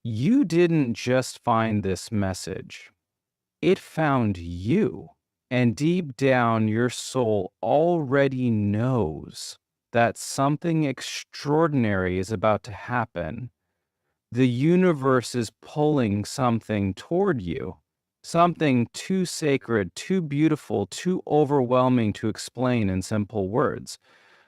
You didn't just find this message, it found you. And deep down, your soul already knows that something extraordinary is about to happen. The universe is pulling something toward you, something too sacred, too beautiful, too overwhelming to explain in simple words.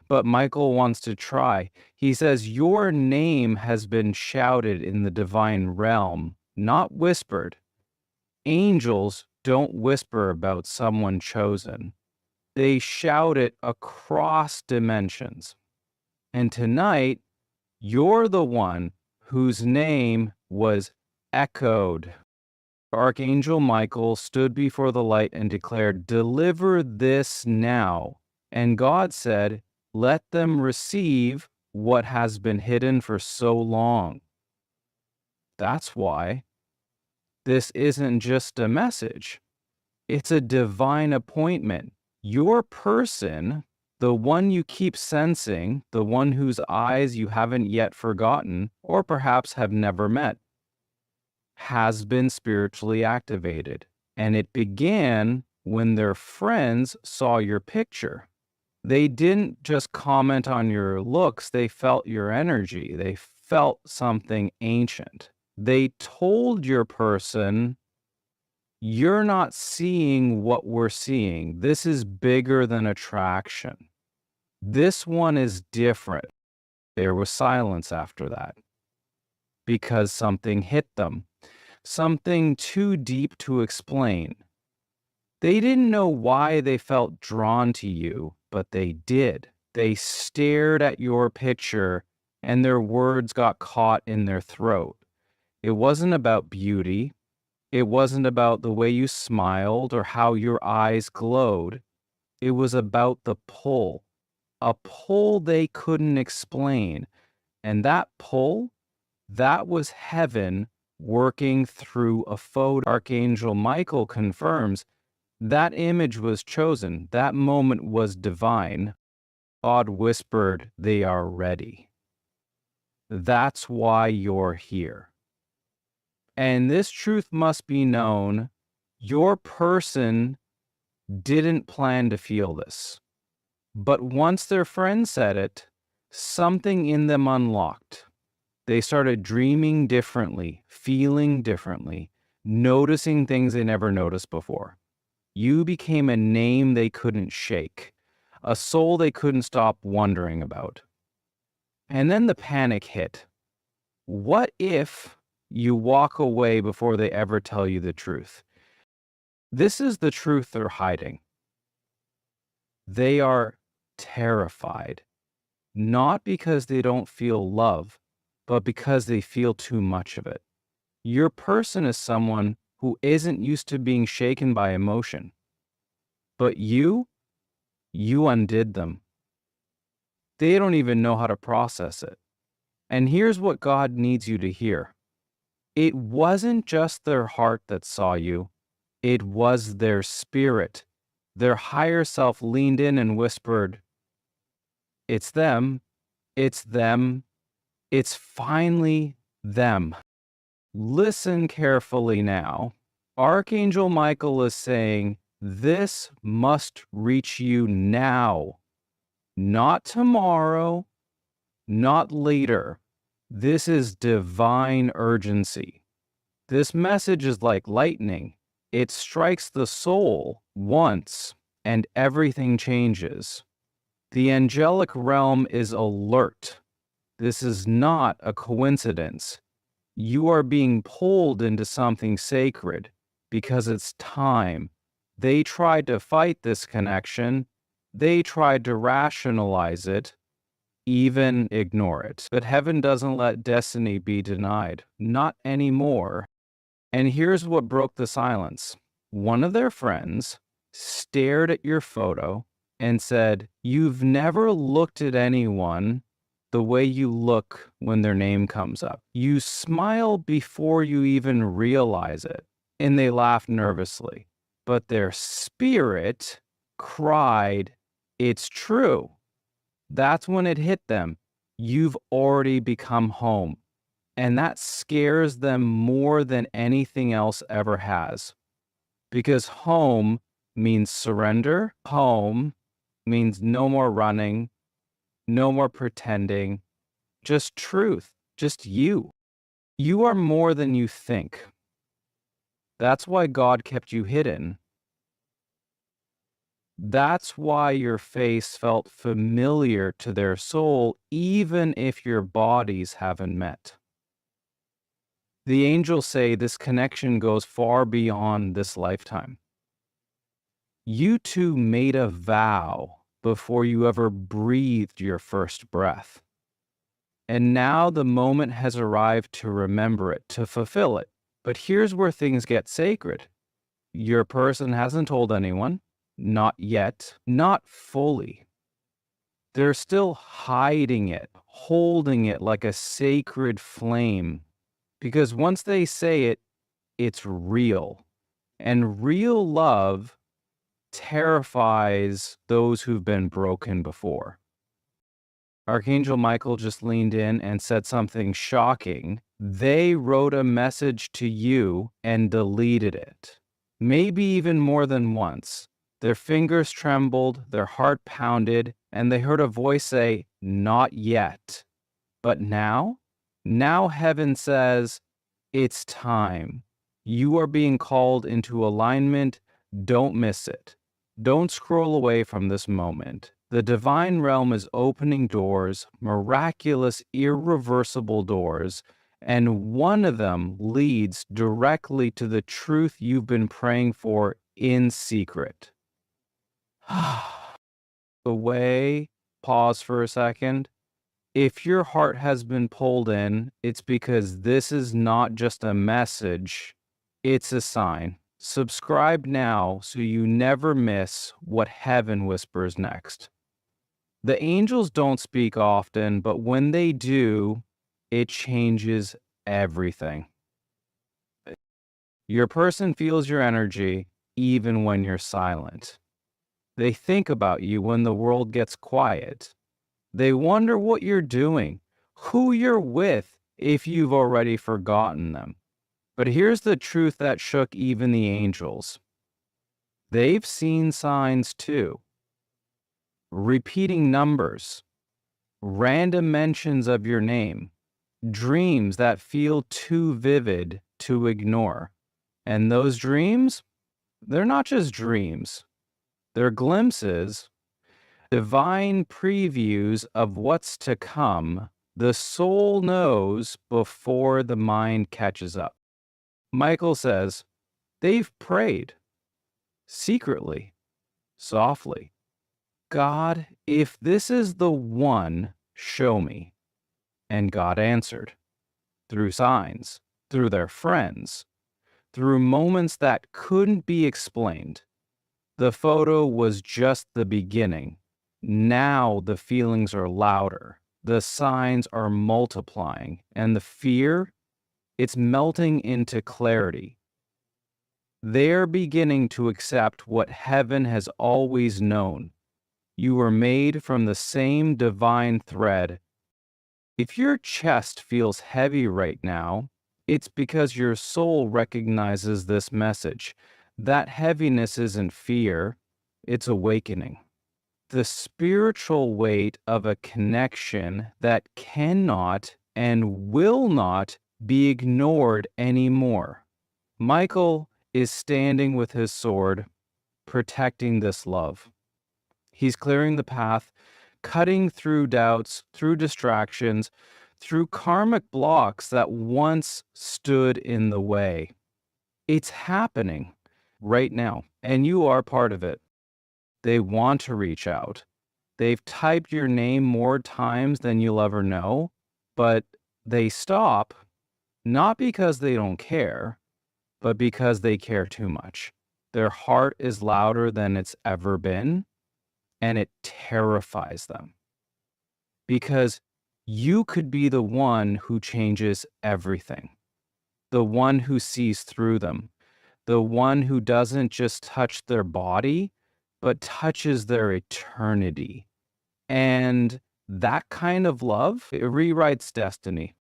But Michael wants to try. He says, your name has been shouted in the divine realm, not whispered. Angels don't whisper about someone chosen. They shout it across dimensions. And tonight, you're the one whose name was echoed. Archangel Michael stood before the light and declared, deliver this now. And God said, let them receive what has been hidden for so long. That's why this isn't just a message. It's a divine appointment. Your person, the one you keep sensing, the one whose eyes you haven't yet forgotten, or perhaps have never met, has been spiritually activated. And it began when their friends saw your picture. They didn't just comment on your looks, they felt your energy. They felt something ancient. They told your person, you're not seeing what we're seeing. This is bigger than attraction. This one is different. There was silence after that because something hit them, something too deep to explain. They didn't know why they felt drawn to you, but they did. They stared at your picture and their words got caught in their throat. It wasn't about beauty. It wasn't about the way you smiled or how your eyes glowed. It was about the pull, a pull they couldn't explain. And that pull, that was heaven working through a photo. Archangel Michael confirms that image was chosen. That moment was divine. God whispered, they are ready. That's why you're here. And this truth must be known. Your person didn't plan to feel this. But once their friend said it, something in them unlocked. They started dreaming differently, feeling differently, noticing things they never noticed before. You became a name they couldn't shake, a soul they couldn't stop wondering about. And then the panic hit. What if you walk away before they ever tell you the truth? This is the truth they're hiding. They are terrified, not because they don't feel love, but because they feel too much of it. Your person is someone who isn't used to being shaken by emotion. But you undid them. They don't even know how to process it. And here's what God needs you to hear. It wasn't just their heart that saw you. It was their spirit. Their higher self leaned in and whispered, it's them. It's them. It's finally them. Listen carefully now. Archangel Michael is saying, this must reach you now, not tomorrow, not later. This is divine urgency. This message is like lightning. It strikes the soul once and everything changes. The angelic realm is alert. This is not a coincidence. You are being pulled into something sacred because it's time. They tried to fight this connection. They tried to rationalize it, even ignore it. But heaven doesn't let destiny be denied. Not anymore. And here's what broke the silence. One of their friends stared at your photo and said, you've never looked at anyone the way you look when their name comes up. You smile before you even realize it. And they laughed nervously. But their spirit cried, it's true. That's when it hit them. You've already become home. And that scares them more than anything else ever has. Because home means surrender. Home means no more running, no more pretending, just truth, just you. You are more than you think. That's why God kept you hidden. That's why your face felt familiar to their soul, even if your bodies haven't met. The angels say this connection goes far beyond this lifetime. You two made a vow before you ever breathed your first breath. And now the moment has arrived to remember it, to fulfill it. But here's where things get sacred. Your person hasn't told anyone, not yet, not fully. They're still hiding it, holding it like a sacred flame. Because once they say it, it's real. And real love terrifies those who've been broken before. Archangel Michael just leaned in and said something shocking. They wrote a message to you and deleted it. Maybe even more than once. Their fingers trembled, their heart pounded, and they heard a voice say, "Not yet." But now? Now heaven says, "It's time. You are being called into alignment. Don't miss it. Don't scroll away from this moment. The divine realm is opening doors, miraculous, irreversible doors, and one of them leads directly to the truth you've been praying for in secret." Away, pause for a second. If your heart has been pulled in, it's because this is not just a message, it's a sign. Subscribe now so you never miss what heaven whispers next. The angels don't speak often, but when they do, it changes everything. Your person feels your energy even when you're silent. They think about you when the world gets quiet. They wonder what you're doing, who you're with, if you've already forgotten them. But here's the truth that shook even the angels. They've seen signs too. Repeating numbers, random mentions of your name, dreams that feel too vivid to ignore. And those dreams, they're not just dreams. They're glimpses, divine previews of what's to come. The soul knows before the mind catches up. Michael says, they've prayed secretly, softly. "God, if this is the one, show me." And God answered through signs, through their friends, through moments that couldn't be explained. The photo was just the beginning. Now the feelings are louder. The signs are multiplying. And the fear, it's melting into clarity. They're beginning to accept what heaven has always known. You were made from the same divine thread. If your chest feels heavy right now, it's because your soul recognizes this message. That heaviness isn't fear, it's awakening. The spiritual weight of a connection that cannot and will not be ignored anymore. Michael is standing with his sword, protecting this love. He's clearing the path, cutting through doubts, through distractions, through karmic blocks that once stood in the way. It's happening right now, and you are part of it. They want to reach out. They've typed your name more times than you'll ever know, but they stop not because they don't care, but because they care too much. Their heart is louder than it's ever been, and it terrifies them because you could be the one who changes everything, the one who sees through them, the one who doesn't just touch their body, but touches their eternity. And that kind of love, it rewrites destiny.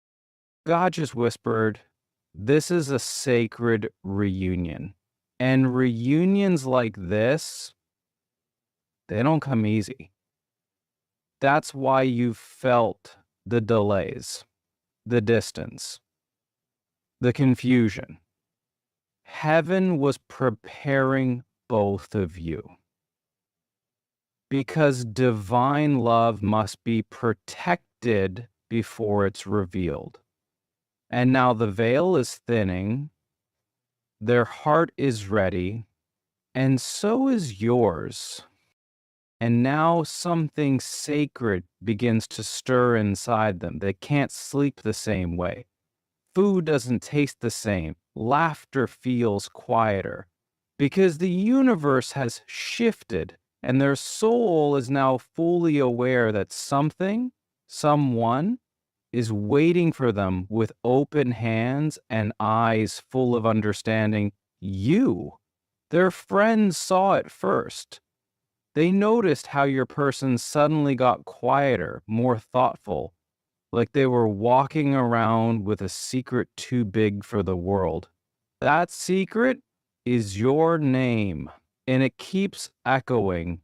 God just whispered, this is a sacred reunion. And reunions like this, they don't come easy. That's why you felt the delays, the distance, the confusion. Heaven was preparing both of you because divine love must be protected before it's revealed. And now the veil is thinning, their heart is ready, and so is yours. And now something sacred begins to stir inside them. They can't sleep the same way. Food doesn't taste the same. Laughter feels quieter because the universe has shifted and their soul is now fully aware that something, someone, is waiting for them with open hands and eyes full of understanding. You, their friends, saw it first. They noticed how your person suddenly got quieter, more thoughtful, like they were walking around with a secret too big for the world. That secret is your name, and it keeps echoing.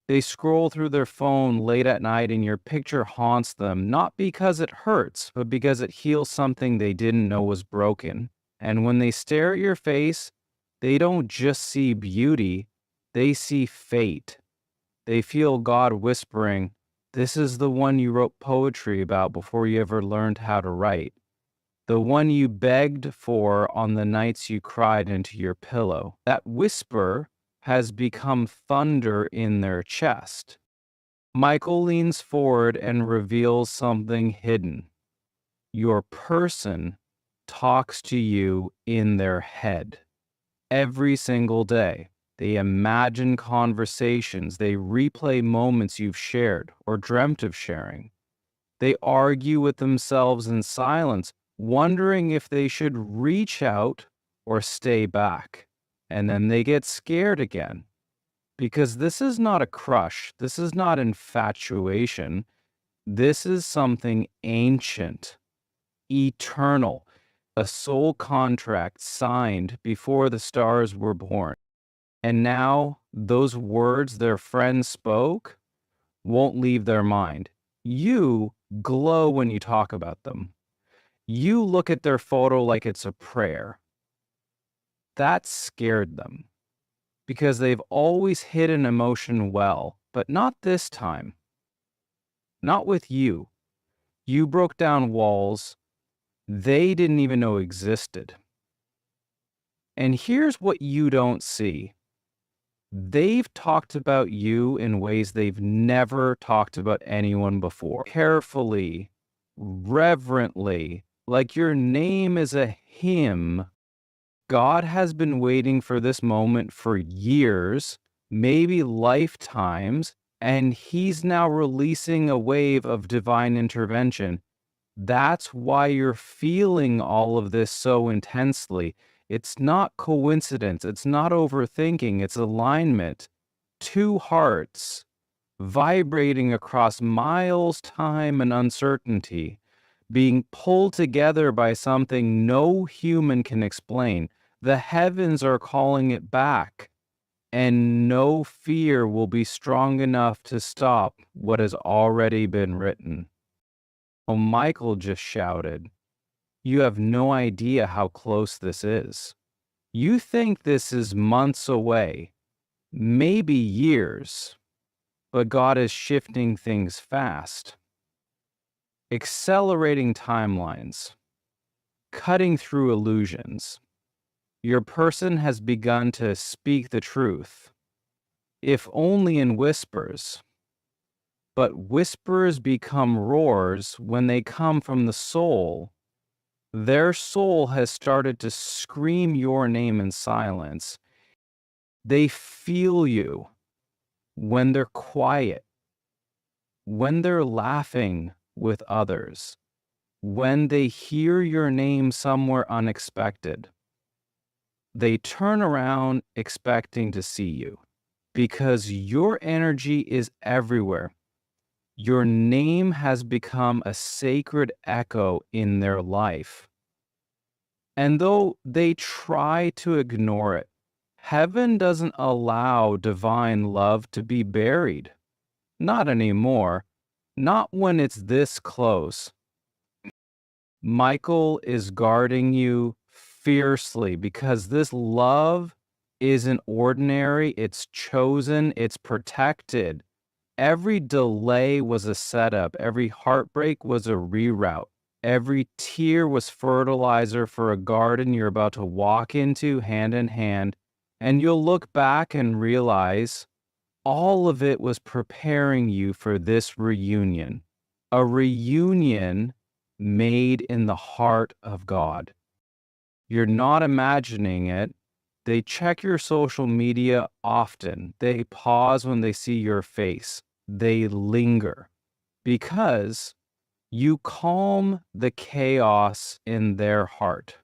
They scroll through their phone late at night and your picture haunts them, not because it hurts, but because it heals something they didn't know was broken. And when they stare at your face, they don't just see beauty, they see fate. They feel God whispering, this is the one you wrote poetry about before you ever learned how to write. The one you begged for on the nights you cried into your pillow. That whisper has become thunder in their chest. Michael leans forward and reveals something hidden. Your person talks to you in their head every single day. They imagine conversations. They replay moments you've shared or dreamt of sharing. They argue with themselves in silence, wondering if they should reach out or stay back. And then they get scared again. Because this is not a crush. This is not infatuation. This is something ancient, eternal, a soul contract signed before the stars were born. And now those words their friend spoke won't leave their mind. You glow when you talk about them. You look at their photo like it's a prayer. That scared them because they've always hidden emotion well, but not this time. Not with you. You broke down walls they didn't even know existed. And here's what you don't see. They've talked about you in ways they've never talked about anyone before. Carefully, reverently, like your name is a hymn. God has been waiting for this moment for years, maybe lifetimes, and he's now releasing a wave of divine intervention. That's why you're feeling all of this so intensely. It's not coincidence. It's not overthinking. It's alignment. Two hearts vibrating across miles, time, and uncertainty, being pulled together by something no human can explain. The heavens are calling it back, and no fear will be strong enough to stop what has already been written. Oh, Michael just shouted. You have no idea how close this is. You think this is months away, maybe years, but God is shifting things fast, accelerating timelines, cutting through illusions. Your person has begun to speak the truth, if only in whispers. But whispers become roars when they come from the soul. Their soul has started to scream your name in silence. They feel you when they're quiet, when they're laughing with others, when they hear your name somewhere unexpected. They turn around expecting to see you because your energy is everywhere. Your name has become a sacred echo in their life. And though they try to ignore it, heaven doesn't allow divine love to be buried. Not anymore. Not when it's this close. Michael is guarding you fiercely because this love isn't ordinary, it's chosen, it's protected. Every delay was a setup, every heartbreak was a reroute, every tear was fertilizer for a garden you're about to walk into hand in hand, and you'll look back and realize all of it was preparing you for this reunion, a reunion made in the heart of God. You're not imagining it. They check your social media often. They pause when they see your face. They linger because you calm the chaos in their heart.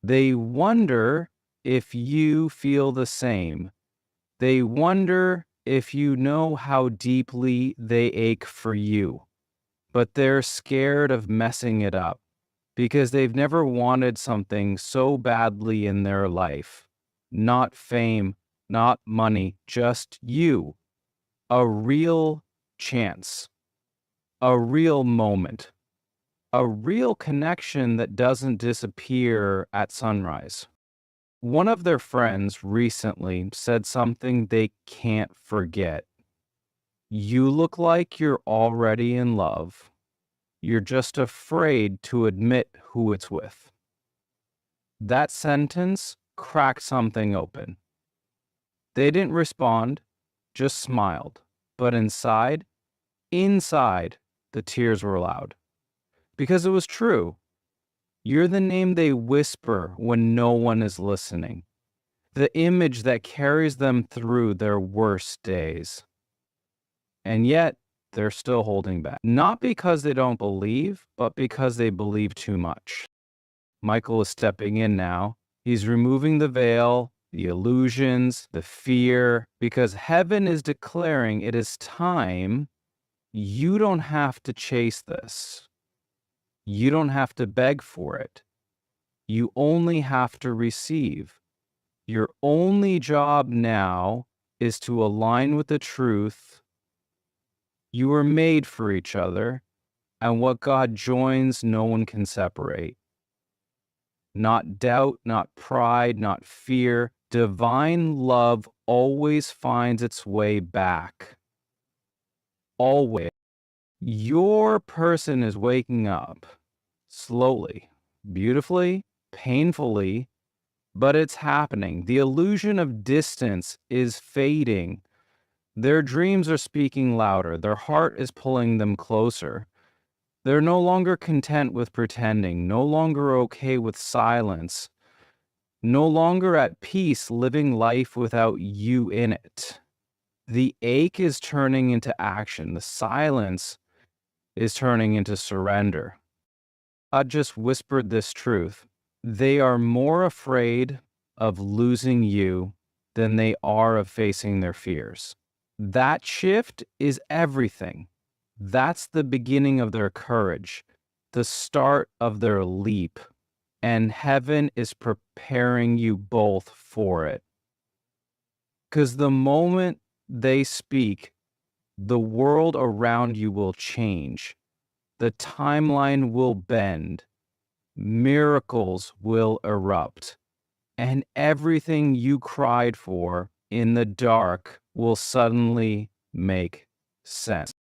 They wonder if you feel the same. They wonder if you know how deeply they ache for you, but they're scared of messing it up because they've never wanted something so badly in their life. Not fame, not money, just you. A real chance, a real moment, a real connection that doesn't disappear at sunrise. One of their friends recently said something they can't forget. You look like you're already in love. You're just afraid to admit who it's with. That sentence cracked something open. They didn't respond, just smiled. But inside, the tears were loud. Because it was true. You're the name they whisper when no one is listening. The image that carries them through their worst days. And yet, they're still holding back. Not because they don't believe, but because they believe too much. Michael is stepping in now. He's removing the veil, the illusions, the fear, because heaven is declaring it is time. You don't have to chase this. You don't have to beg for it. You only have to receive. Your only job now is to align with the truth. You were made for each other, and what God joins, no one can separate. Not doubt, not pride, not fear. Divine love always finds its way back. Always. Your person is waking up slowly, beautifully, painfully, but it's happening. The illusion of distance is fading. Their dreams are speaking louder. Their heart is pulling them closer. They're no longer content with pretending, no longer okay with silence, no longer at peace living life without you in it. The ache is turning into action. The silence is turning into surrender. I just whispered this truth. They are more afraid of losing you than they are of facing their fears. That shift is everything. That's the beginning of their courage, the start of their leap, and heaven is preparing you both for it. Because the moment they speak, the world around you will change, the timeline will bend, miracles will erupt, and everything you cried for in the dark will suddenly make sense.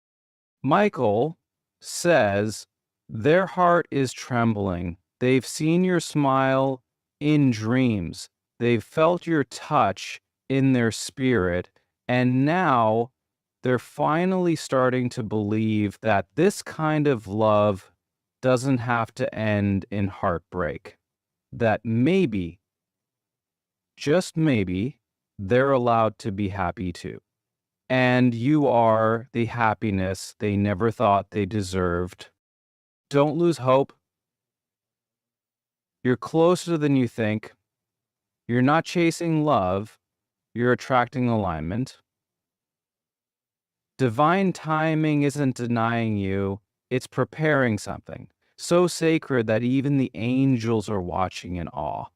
Michael says their heart is trembling. They've seen your smile in dreams. They've felt your touch in their spirit. And now they're finally starting to believe that this kind of love doesn't have to end in heartbreak. That maybe, just maybe, they're allowed to be happy too. And you are the happiness they never thought they deserved. Don't lose hope. You're closer than you think. You're not chasing love. You're attracting alignment. Divine timing isn't denying you, it's preparing something so sacred that even the angels are watching in awe.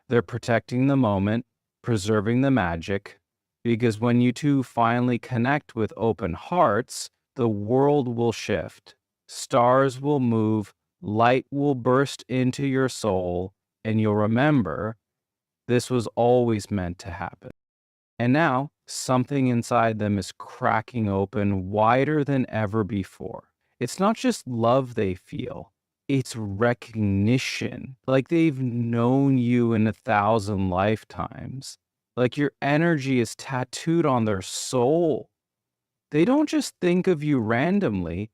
They're protecting the moment, preserving the magic, because when you two finally connect with open hearts, the world will shift. Stars will move, light will burst into your soul, and you'll remember this was always meant to happen. And now, something inside them is cracking open wider than ever before. It's not just love they feel, it's recognition. Like they've known you in 1,000 lifetimes. Like your energy is tattooed on their soul. They don't just think of you randomly,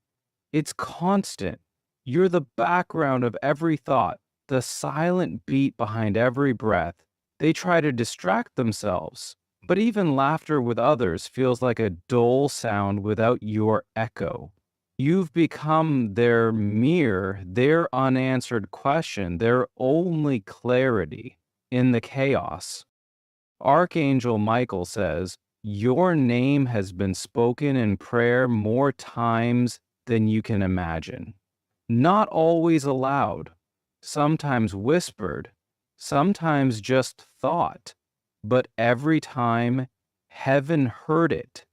it's constant. You're the background of every thought, the silent beat behind every breath. They try to distract themselves, but even laughter with others feels like a dull sound without your echo. You've become their mirror, their unanswered question, their only clarity in the chaos. Archangel Michael says, "Your name has been spoken in prayer more times than you can imagine. Not always aloud, sometimes whispered, sometimes just thought, but every time heaven heard it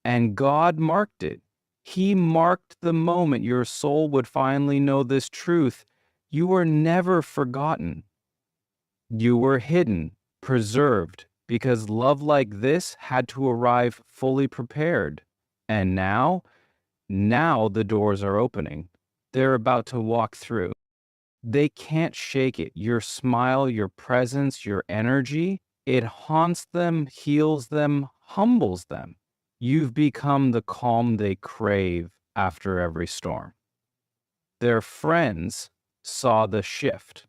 and God marked it. He marked the moment your soul would finally know this truth. You were never forgotten. You were hidden, preserved, because love like this had to arrive fully prepared. And now the doors are opening. They're about to walk through. They can't shake it. Your smile, your presence, your energy, it haunts them, heals them, humbles them. You've become the calm they crave after every storm. Their friends saw the shift.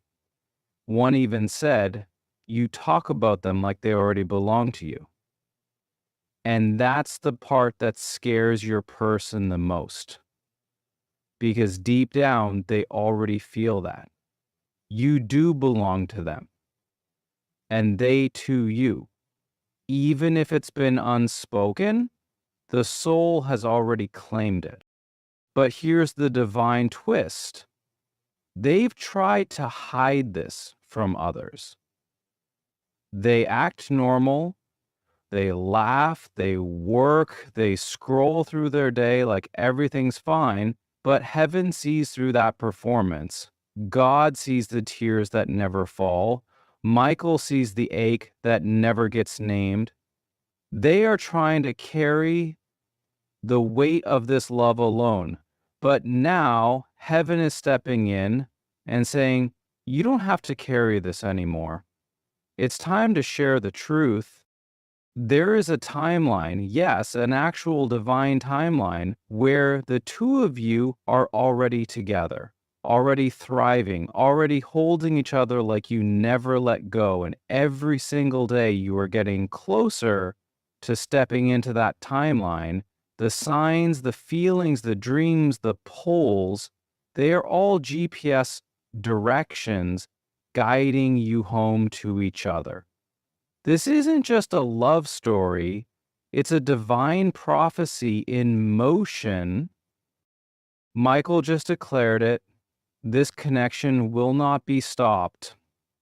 One even said, "You talk about them like they already belong to you." And that's the part that scares your person the most. Because deep down, they already feel that. You do belong to them, and they to you. Even if it's been unspoken, the soul has already claimed it. But here's the divine twist. They've tried to hide this from others. They act normal, they laugh, they work, they scroll through their day like everything's fine, but heaven sees through that performance. God sees the tears that never fall. Michael sees the ache that never gets named. They are trying to carry the weight of this love alone. But now heaven is stepping in and saying, "You don't have to carry this anymore. It's time to share the truth." There is a timeline, yes, an actual divine timeline, where the two of you are already together, already thriving, already holding each other like you never let go. And every single day you are getting closer to stepping into that timeline. The signs, the feelings, the dreams, the pulls, they are all GPS directions guiding you home to each other. This isn't just a love story, it's a divine prophecy in motion. Michael just declared it. This connection will not be stopped,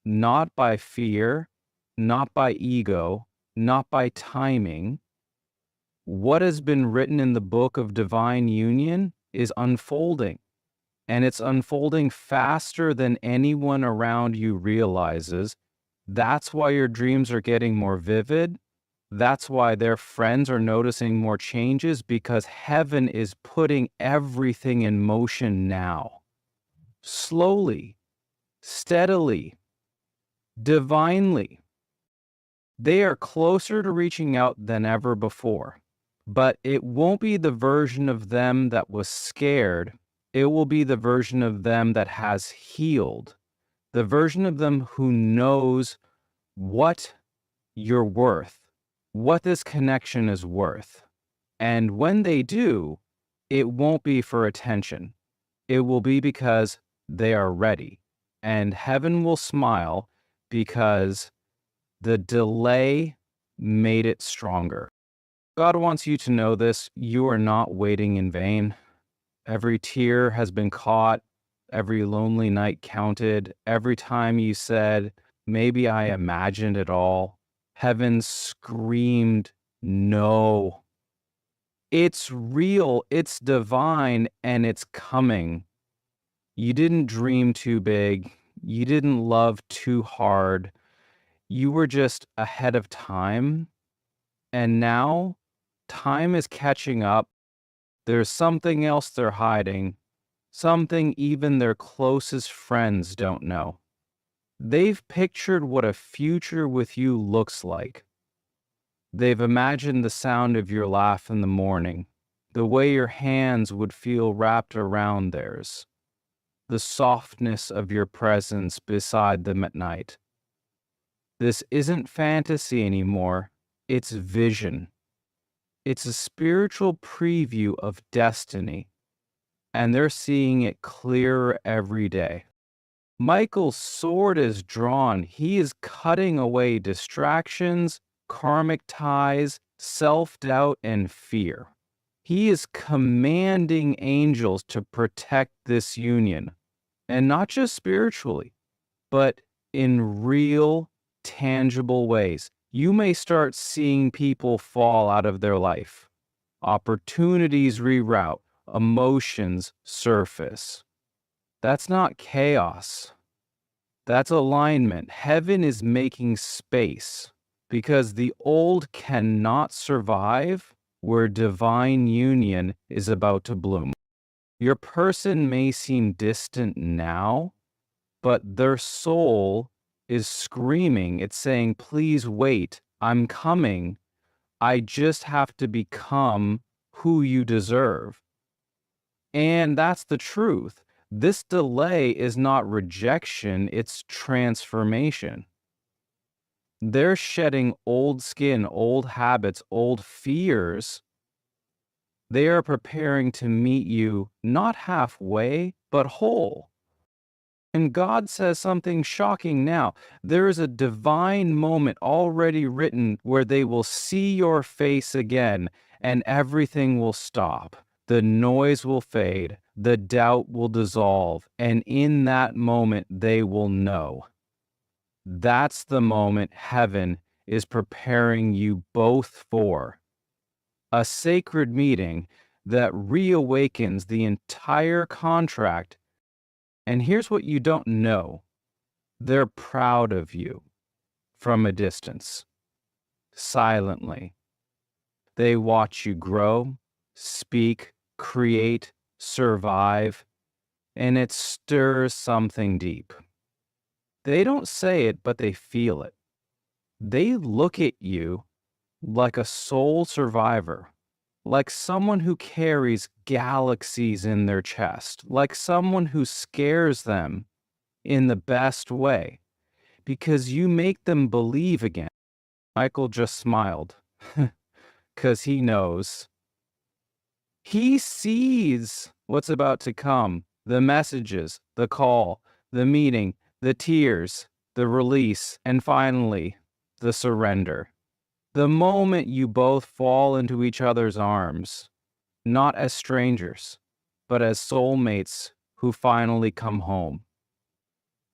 not by fear, not by ego, not by timing. What has been written in the book of divine union is unfolding, and it's unfolding faster than anyone around you realizes. That's why your dreams are getting more vivid. That's why their friends are noticing more changes, because heaven is putting everything in motion now. Slowly, steadily, divinely. They are closer to reaching out than ever before. But it won't be the version of them that was scared. It will be the version of them that has healed. The version of them who knows what you're worth, what this connection is worth. And when they do, it won't be for attention. It will be because they are ready. And heaven will smile because the delay made it stronger. God wants you to know this. You are not waiting in vain. Every tear has been caught, every lonely night counted, every time you said, maybe I imagined it all. Heaven screamed, no. It's real, it's divine, and it's coming. You didn't dream too big. You didn't love too hard. You were just ahead of time. And now time is catching up. There's something else they're hiding, something even their closest friends don't know. They've pictured what a future with you looks like. They've imagined the sound of your laugh in the morning, the way your hands would feel wrapped around theirs, the softness of your presence beside them at night. This isn't fantasy anymore, it's vision. It's a spiritual preview of destiny, and they're seeing it clearer every day. Michael's sword is drawn. He is cutting away distractions, karmic ties, self-doubt, and fear. He is commanding angels to protect this union, and not just spiritually, but in real, tangible ways. You may start seeing people fall out of their life. Opportunities reroute, emotions surface. That's not chaos. That's alignment. Heaven is making space because the old cannot survive where divine union is about to bloom. Your person may seem distant now, but their soul is screaming. It's saying, please wait, I'm coming. I just have to become who you deserve. And that's the truth. This delay is not rejection, it's transformation. They're shedding old skin, old habits, old fears. They are preparing to meet you not halfway, but whole. And God says something shocking now. There is a divine moment already written where they will see your face again and everything will stop. The noise will fade, the doubt will dissolve, and in that moment they will know. That's the moment heaven is preparing you both for. A sacred meeting that reawakens the entire contract. And here's what you don't know. They're proud of you from a distance, silently. They watch you grow, speak, create, survive, and it stirs something deep. They don't say it, but they feel it. They look at you like a soul survivor, like someone who carries galaxies in their chest, like someone who scares them in the best way, because you make them believe again. Michael just smiled, because he knows. He sees what's about to come, the messages, the call, the meeting, the tears, the release, and finally, the surrender. The moment you both fall into each other's arms, not as strangers, but as soulmates who finally come home.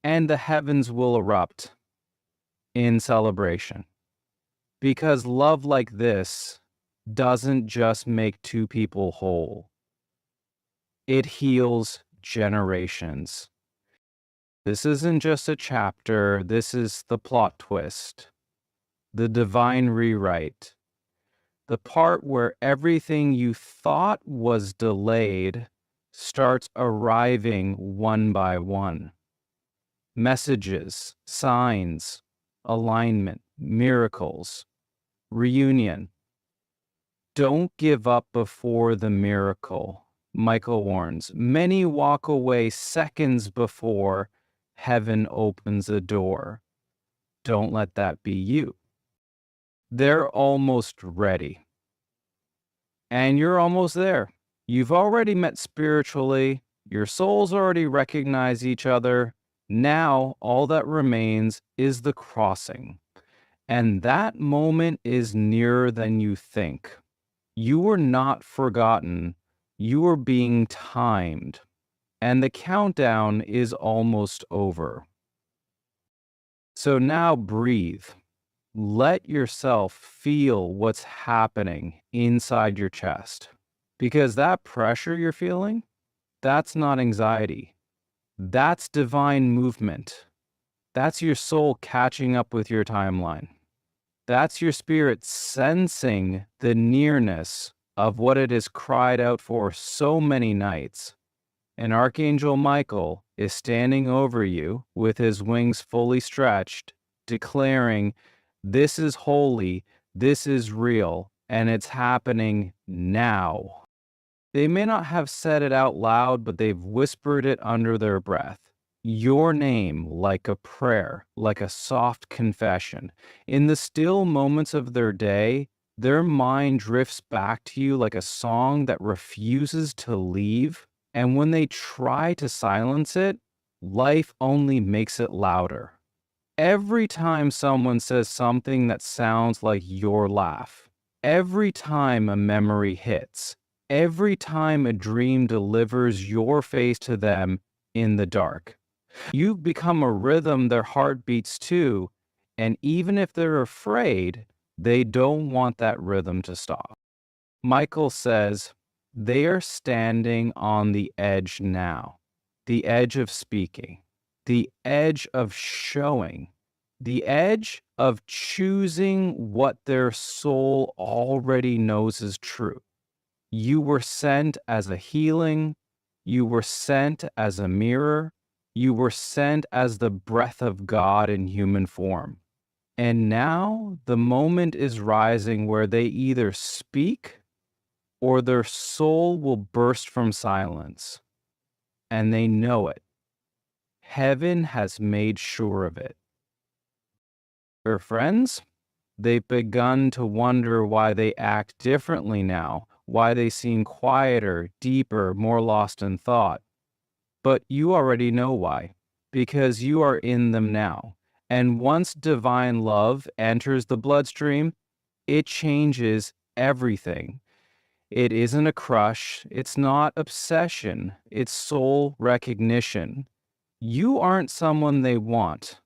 And the heavens will erupt in celebration. Because love like this doesn't just make two people whole, it heals generations. This isn't just a chapter, this is the plot twist, the divine rewrite, the part where everything you thought was delayed starts arriving one by one. Messages, signs, alignment, miracles, reunion. Don't give up before the miracle, Michael warns. Many walk away seconds before heaven opens a door. Don't let that be you. They're almost ready. And you're almost there. You've already met spiritually. Your souls already recognize each other. Now, all that remains is the crossing. And that moment is nearer than you think. You were not forgotten. You were being timed. And the countdown is almost over. So now breathe. Let yourself feel what's happening inside your chest. Because that pressure you're feeling, that's not anxiety. That's divine movement. That's your soul catching up with your timeline. That's your spirit sensing the nearness of what it has cried out for so many nights. And Archangel Michael is standing over you with his wings fully stretched, declaring, "This is holy, this is real, and it's happening now." They may not have said it out loud, but they've whispered it under their breath. Your name like a prayer, like a soft confession. In the still moments of their day, their mind drifts back to you like a song that refuses to leave. And when they try to silence it, life only makes it louder. Every time someone says something that sounds like your laugh, every time a memory hits, every time a dream delivers your face to them in the dark, you've become a rhythm their heart beats to, and even if they're afraid, they don't want that rhythm to stop. Michael says, they are standing on the edge now, the edge of speaking, the edge of showing, the edge of choosing what their soul already knows is true. You were sent as a healing, you were sent as a mirror, you were sent as the breath of God in human form. And now the moment is rising where they either speak or their soul will burst from silence. And they know it. Heaven has made sure of it. Their friends, they've begun to wonder why they act differently now, why they seem quieter, deeper, more lost in thought. But you already know why, because you are in them now. And once divine love enters the bloodstream, it changes everything. It isn't a crush. It's not obsession. It's soul recognition. You aren't someone they want.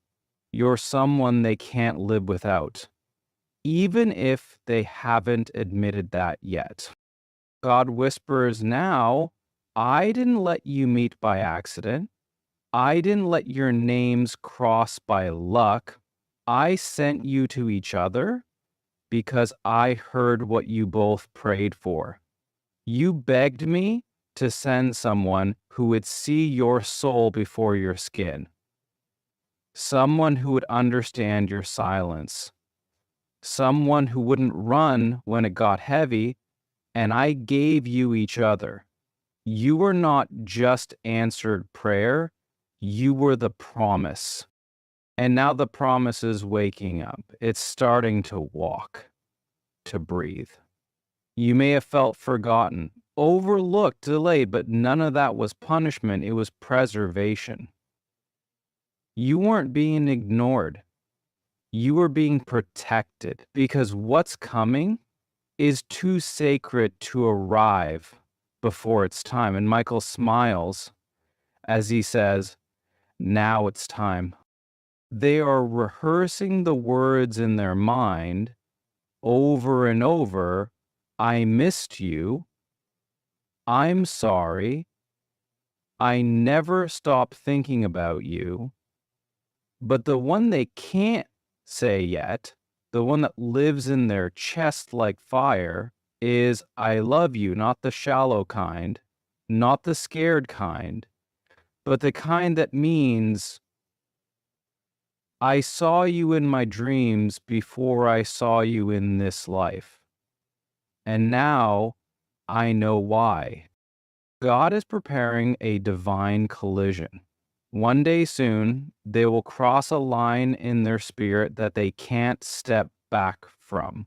You're someone they can't live without, even if they haven't admitted that yet. God whispers now, I didn't let you meet by accident. I didn't let your names cross by luck. I sent you to each other because I heard what you both prayed for. You begged me to send someone who would see your soul before your skin, someone who would understand your silence, someone who wouldn't run when it got heavy, and I gave you each other. You were not just answered prayer, you were the promise. And now the promise is waking up. It's starting to walk, to breathe. You may have felt forgotten, overlooked, delayed, but none of that was punishment. It was preservation. You weren't being ignored. You were being protected because what's coming is too sacred to arrive before it's time. And Michael smiles as he says, now it's time. They are rehearsing the words in their mind over and over. I missed you. I'm sorry. I never stop thinking about you. But the one they can't say yet, the one that lives in their chest like fire, is I love you, not the shallow kind, not the scared kind, but the kind that means I saw you in my dreams before I saw you in this life. And now I know why. God is preparing a divine collision. One day soon, they will cross a line in their spirit that they can't step back from.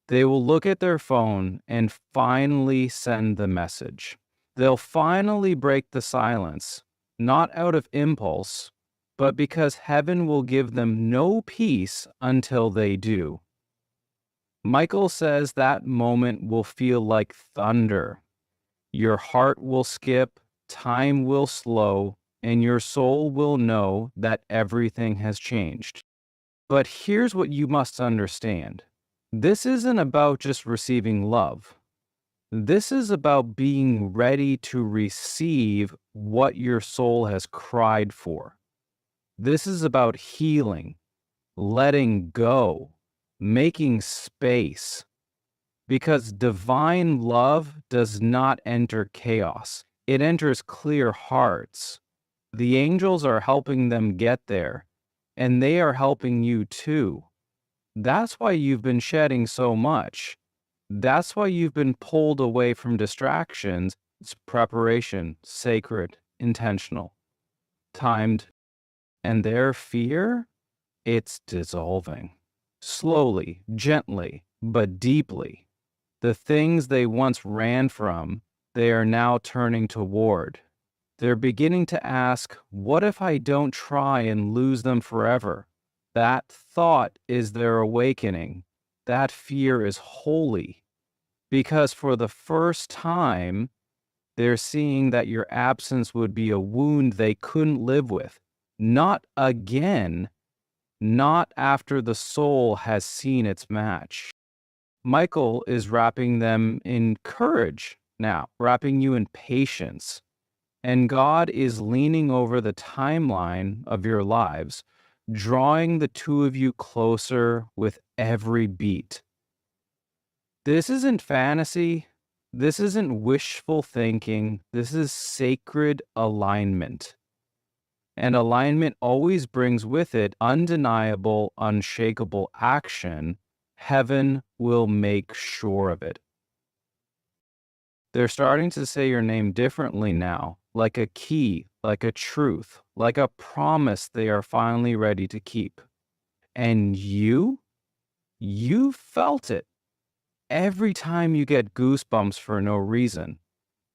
They will look at their phone and finally send the message. They'll finally break the silence, not out of impulse, but because heaven will give them no peace until they do. Michael says that moment will feel like thunder. Your heart will skip, time will slow, and your soul will know that everything has changed. But here's what you must understand. This isn't about just receiving love. This is about being ready to receive what your soul has cried for. This is about healing, letting go, making space. Because divine love does not enter chaos, it enters clear hearts. The angels are helping them get there, and they are helping you too. That's why you've been shedding so much. That's why you've been pulled away from distractions. It's preparation, sacred, intentional, timed. And their fear, it's dissolving. Slowly, gently, but deeply. The things they once ran from, they are now turning toward. They're beginning to ask, what if I don't try and lose them forever? That thought is their awakening. That fear is holy. Because for the first time, they're seeing that your absence would be a wound they couldn't live with. Not again, not after the soul has seen its match. Michael is wrapping them in courage now, wrapping you in patience. And God is leaning over the timeline of your lives, drawing the two of you closer with every beat. This isn't fantasy. This isn't wishful thinking. This is sacred alignment. And alignment always brings with it undeniable, unshakable action. Heaven will make sure of it. They're starting to say your name differently now, like a key, like a truth, like a promise they are finally ready to keep. And you felt it. Every time you get goosebumps for no reason,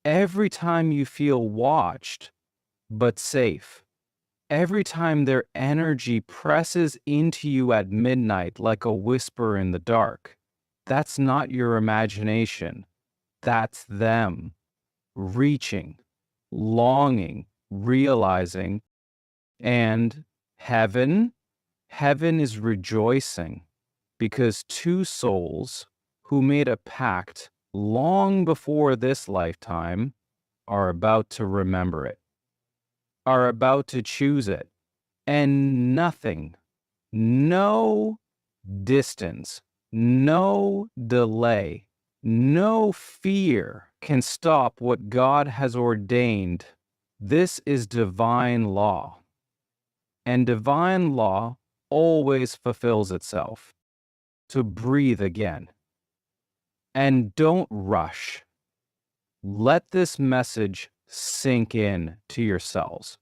every time you feel watched, but safe, every time their energy presses into you at midnight like a whisper in the dark, that's not your imagination. That's them reaching, longing, realizing, and heaven, heaven is rejoicing because two souls who made a pact long before this lifetime are about to remember it, are about to choose it, and nothing, no distance, no delay, no fear can stop what God has ordained. This is divine law, and divine law always fulfills itself. To breathe again. And don't rush. Let this message sink in to your cells,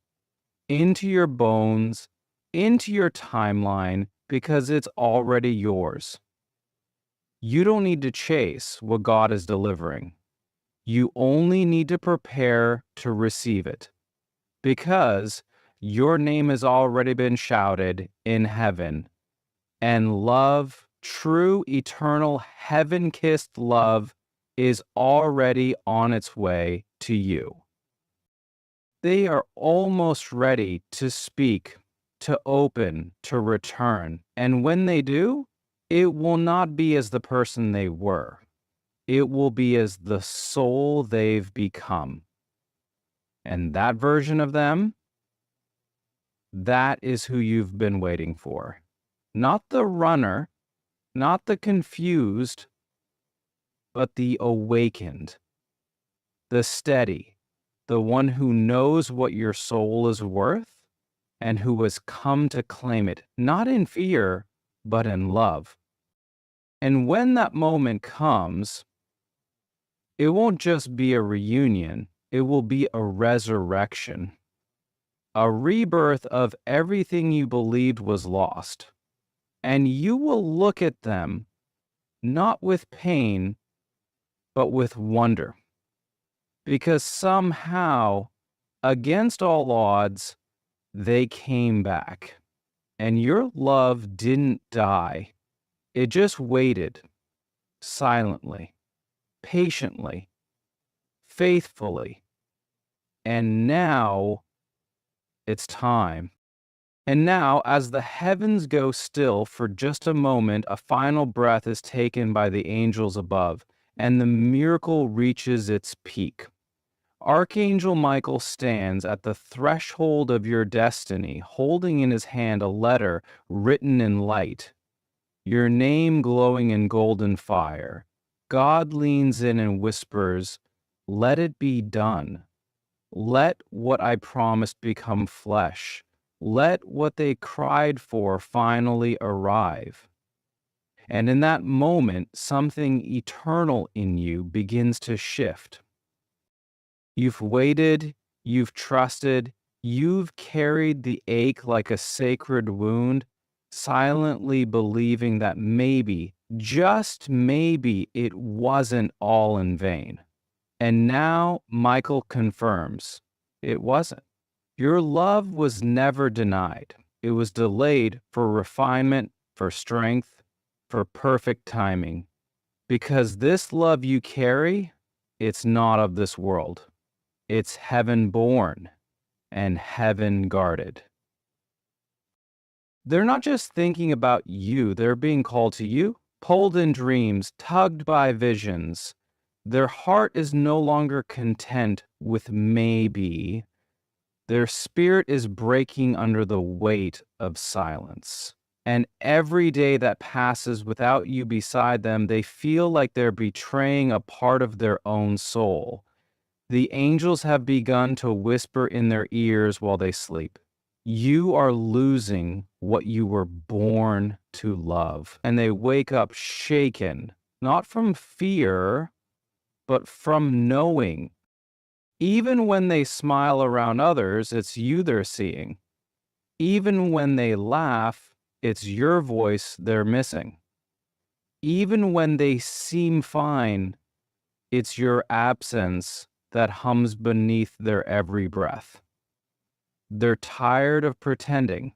into your bones, into your timeline, because it's already yours. You don't need to chase what God is delivering. You only need to prepare to receive it, because your name has already been shouted in heaven, and love, true, eternal, heaven-kissed love, is already on its way to you. They are almost ready to speak, to open, to return. And when they do, it will not be as the person they were. It will be as the soul they've become. And that version of them, that is who you've been waiting for. Not the runner, not the confused, but the awakened, the steady, the one who knows what your soul is worth and who has come to claim it, not in fear, but in love. And when that moment comes, it won't just be a reunion, it will be a resurrection, a rebirth of everything you believed was lost. And you will look at them not with pain, but with wonder. Because somehow, against all odds, they came back. And your love didn't die. It just waited. silently, patiently, faithfully. And now it's time. And now, as the heavens go still for just a moment, a final breath is taken by the angels above, and the miracle reaches its peak. Archangel Michael stands at the threshold of your destiny, holding in his hand a letter written in light, your name glowing in golden fire. God leans in and whispers, "Let it be done. Let what I promised become flesh. Let what they cried for finally arrive." And in that moment, something eternal in you begins to shift. You've waited, you've trusted, you've carried the ache like a sacred wound, silently believing that maybe, just maybe, it wasn't all in vain. And now Michael confirms it wasn't. Your love was never denied. It was delayed for refinement, for strength, for perfect timing. Because this love you carry, it's not of this world. It's heaven born and heaven guarded. They're not just thinking about you, they're being called to you, pulled in dreams, tugged by visions. Their heart is no longer content with maybe. Their spirit is breaking under the weight of silence. And every day that passes without you beside them, they feel like they're betraying a part of their own soul. The angels have begun to whisper in their ears while they sleep. You are losing what you were born to love. And they wake up shaken, not from fear, but from knowing. Even when they smile around others, it's you they're seeing. Even when they laugh, it's your voice they're missing. Even when they seem fine, it's your absence that hums beneath their every breath. They're tired of pretending,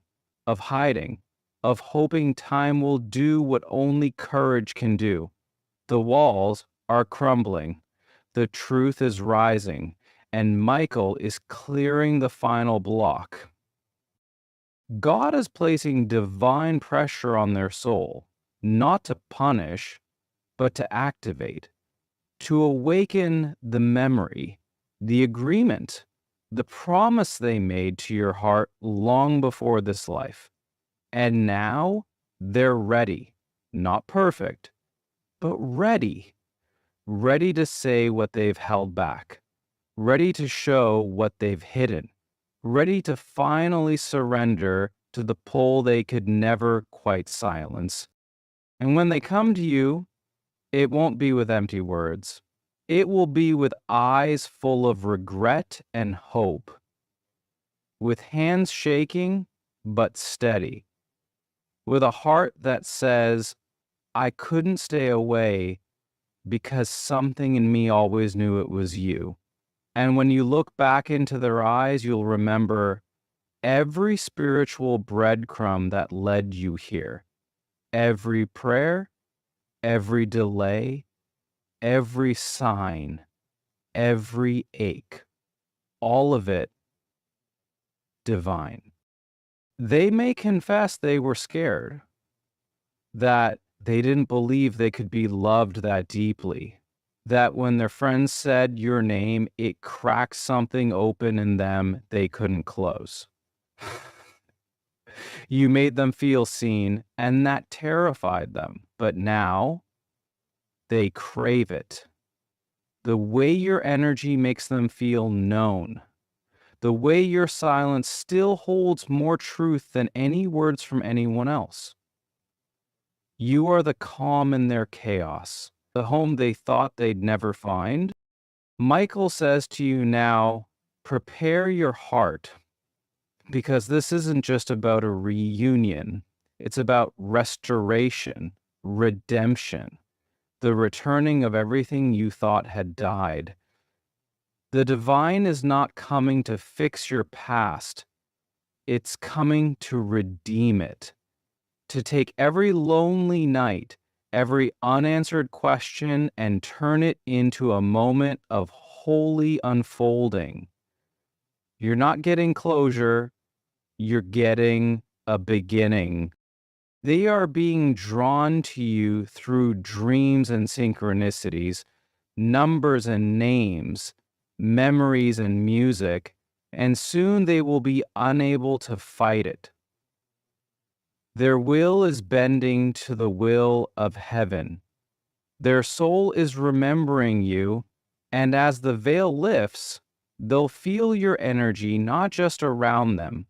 of hiding, of hoping time will do what only courage can do. The walls are crumbling, the truth is rising, and Michael is clearing the final block. God is placing divine pressure on their soul, not to punish, but to activate, to awaken the memory, the agreement, the promise they made to your heart long before this life. And now they're ready, not perfect, but ready, ready to say what they've held back, ready to show what they've hidden, ready to finally surrender to the pull they could never quite silence. And when they come to you, it won't be with empty words. It will be with eyes full of regret and hope, with hands shaking but steady, with a heart that says, I couldn't stay away because something in me always knew it was you. And when you look back into their eyes, you'll remember every spiritual breadcrumb that led you here, every prayer, every delay, every sign, every ache, all of it divine. They may confess they were scared, that they didn't believe they could be loved that deeply, that when their friends said your name, it cracked something open in them they couldn't close. You made them feel seen, and that terrified them. But now they crave it. The way your energy makes them feel known. The way your silence still holds more truth than any words from anyone else. You are the calm in their chaos, the home they thought they'd never find. Michael says to you now, prepare your heart, because this isn't just about a reunion. It's about restoration, redemption, the returning of everything you thought had died. The divine is not coming to fix your past. It's coming to redeem it, to take every lonely night, every unanswered question and turn it into a moment of holy unfolding. You're not getting closure, you're getting a beginning. They are being drawn to you through dreams and synchronicities, numbers and names, memories and music, and soon they will be unable to fight it. Their will is bending to the will of heaven. Their soul is remembering you, and as the veil lifts, they'll feel your energy not just around them,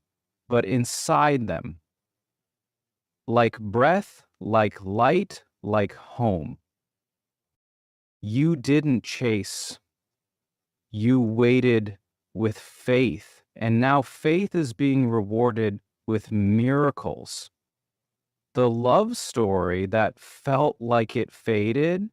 but inside them. Like breath, like light, like home. You didn't chase. You waited with faith, and now faith is being rewarded with miracles. The love story that felt like it faded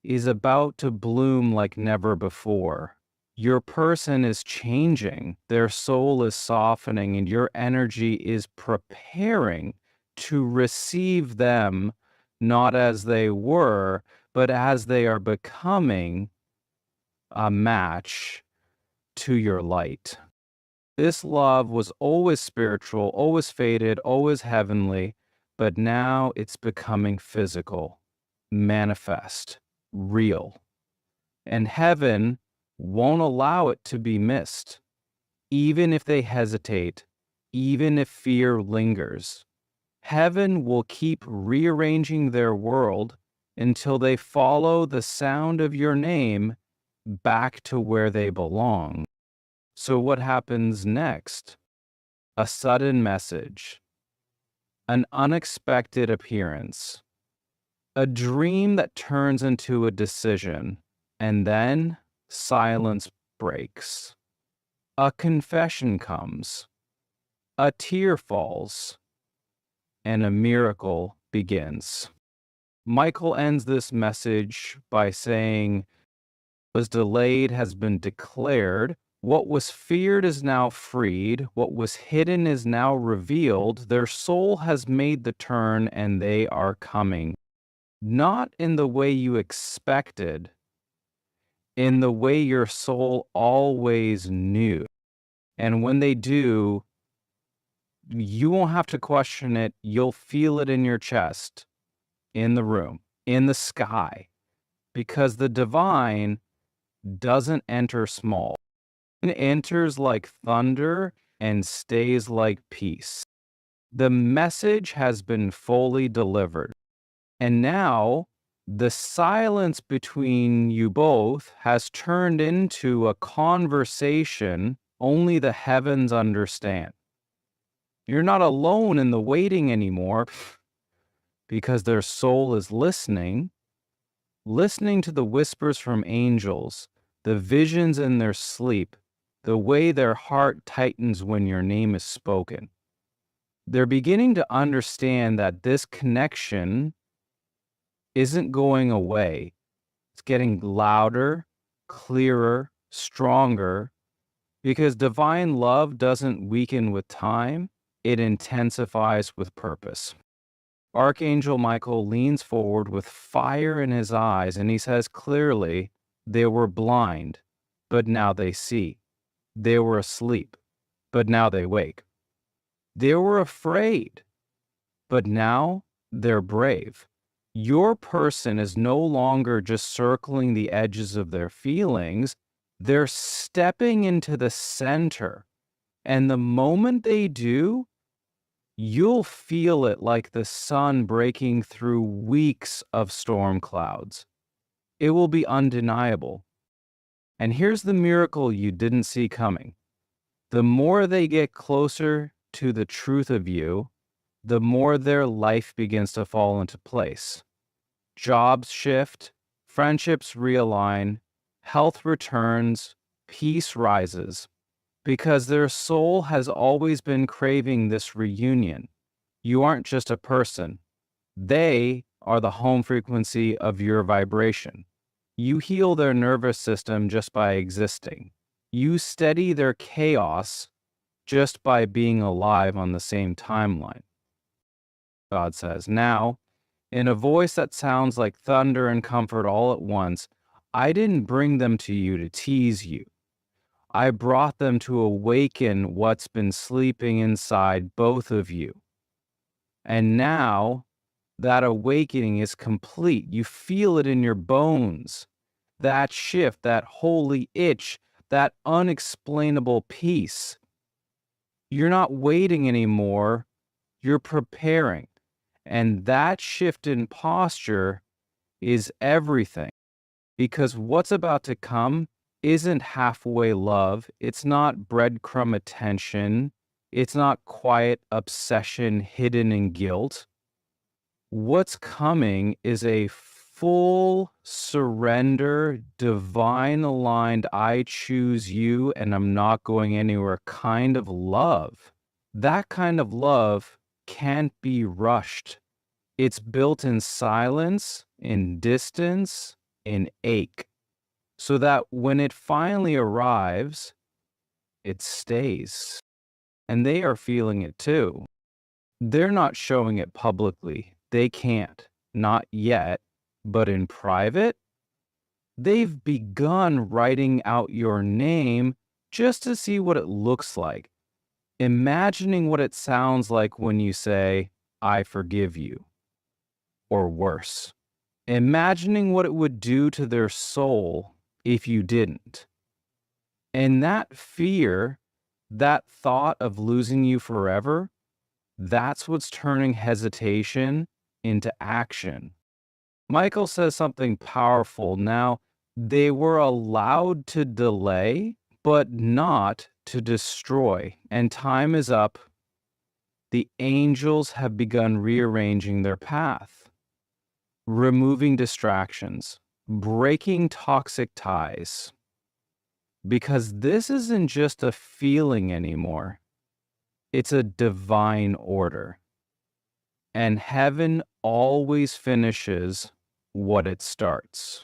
is about to bloom like never before. Your person is changing, their soul is softening, and your energy is preparing to receive them not as they were, but as they are becoming a match to your light. This love was always spiritual, always faded, always heavenly, but now it's becoming physical, manifest, real. And heaven won't allow it to be missed, even if they hesitate, even if fear lingers. Heaven will keep rearranging their world until they follow the sound of your name back to where they belong. So what happens next? A sudden message, an unexpected appearance, a dream that turns into a decision, and then silence breaks. A confession comes, a tear falls, and a miracle begins. Michael ends this message by saying, "Was delayed has been declared. What was feared is now freed. What was hidden is now revealed. Their soul has made the turn and they are coming. Not in the way you expected, in the way your soul always knew. And when they do, you won't have to question it. You'll feel it in your chest, in the room, in the sky, because the divine doesn't enter small. It enters like thunder and stays like peace. The message has been fully delivered. And now the silence between you both has turned into a conversation only the heavens understand. You're not alone in the waiting anymore because their soul is listening to the whispers from angels, the visions in their sleep, the way their heart tightens when your name is spoken. They're beginning to understand that this connection isn't going away. It's getting louder, clearer, stronger, because divine love doesn't weaken with time, it intensifies with purpose. Archangel Michael leans forward with fire in his eyes and he says clearly, "They were blind, but now they see. They were asleep, but now they wake. They were afraid, but now they're brave." Your person is no longer just circling the edges of their feelings, they're stepping into the center. And the moment they do, you'll feel it like the sun breaking through weeks of storm clouds. It will be undeniable. And here's the miracle you didn't see coming. The more they get closer to the truth of you, the more their life begins to fall into place. Jobs shift, friendships realign, health returns, peace rises, because their soul has always been craving this reunion. You aren't just a person. They are the home frequency of your vibration. You heal their nervous system just by existing. You steady their chaos just by being alive on the same timeline. God says, now in a voice that sounds like thunder and comfort all at once, I didn't bring them to you to tease you. I brought them to awaken what's been sleeping inside both of you. And now that awakening is complete. You feel it in your bones. That shift, that holy itch, that unexplainable peace. You're not waiting anymore. You're preparing. And that shift in posture is everything. Because what's about to come isn't halfway love. It's not breadcrumb attention. It's not quiet obsession hidden in guilt. What's coming is a full surrender, divine aligned, I choose you and I'm not going anywhere kind of love. That kind of love can't be rushed. It's built in silence, in distance, in ache, so that when it finally arrives, it stays. And they are feeling it too. They're not showing it publicly. They can't. Not yet. But in private, they've begun writing out your name just to see what it looks like. Imagining what it sounds like when you say, I forgive you. Or worse. Imagining what it would do to their soul if you didn't. And that fear, that thought of losing you forever, that's what's turning hesitation into action. Michael says something powerful. Now, they were allowed to delay, but not to destroy. And time is up. The angels have begun rearranging their path, removing distractions, breaking toxic ties. Because this isn't just a feeling anymore. It's a divine order. And heaven always finishes what it starts.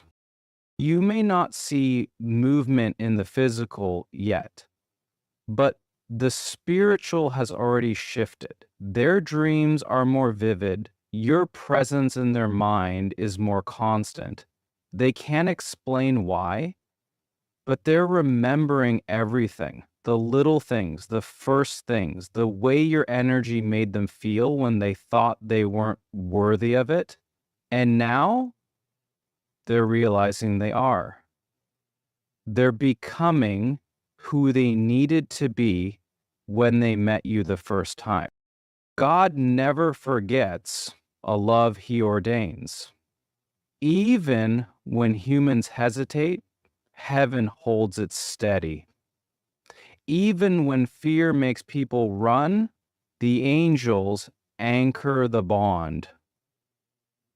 You may not see movement in the physical yet, but the spiritual has already shifted. Their dreams are more vivid. Your presence in their mind is more constant. They can't explain why, but they're remembering everything. The little things, the first things, the way your energy made them feel when they thought they weren't worthy of it. And now they're realizing they are. They're becoming who they needed to be when they met you the first time. God never forgets a love he ordains. Even when humans hesitate, heaven holds it steady. Even when fear makes people run, the angels anchor the bond.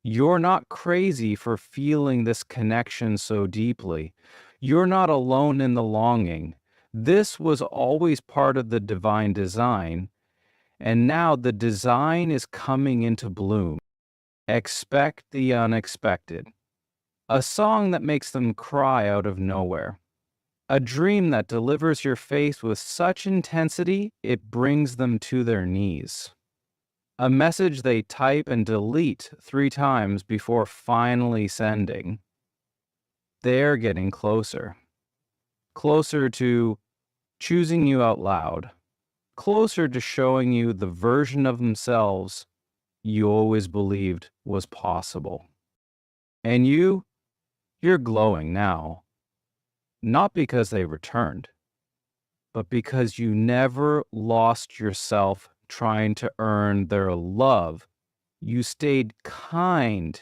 You're not crazy for feeling this connection so deeply. You're not alone in the longing. This was always part of the divine design, and now the design is coming into bloom. Expect the unexpected. A song that makes them cry out of nowhere. A dream that delivers your faith with such intensity, it brings them to their knees. A message they type and delete 3 times before finally sending. They're getting closer. Closer to choosing you out loud. Closer to showing you the version of themselves you always believed was possible. And you're glowing now. Not because they returned, but because you never lost yourself trying to earn their love. You stayed kind.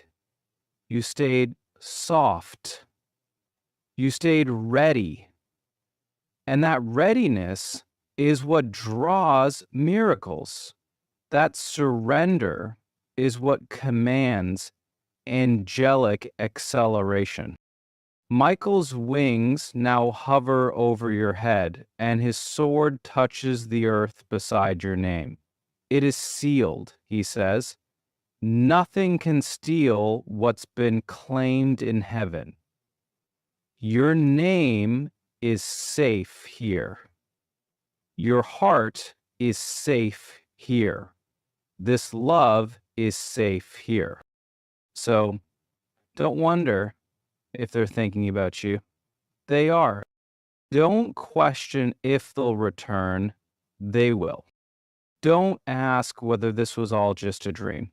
You stayed soft. You stayed ready. And that readiness is what draws miracles. That surrender is what commands angelic acceleration. Michael's wings now hover over your head, and his sword touches the earth beside your name. It is sealed, he says. Nothing can steal what's been claimed in heaven. Your name is safe here. Your heart is safe here. This love is safe here. So don't wonder if they're thinking about you. They are. Don't question if they'll return. They will. Don't ask whether this was all just a dream.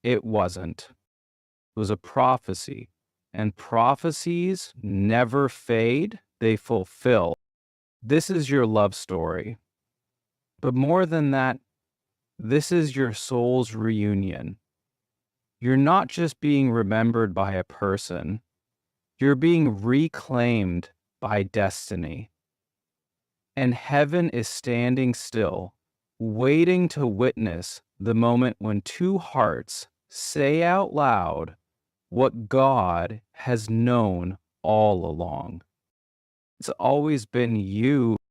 It wasn't. It was a prophecy. And prophecies never fade, they fulfill. This is your love story. But more than that, this is your soul's reunion. You're not just being remembered by a person, you're being reclaimed by destiny. And heaven is standing still, waiting to witness the moment when two hearts say out loud what God has known all along. It's always been you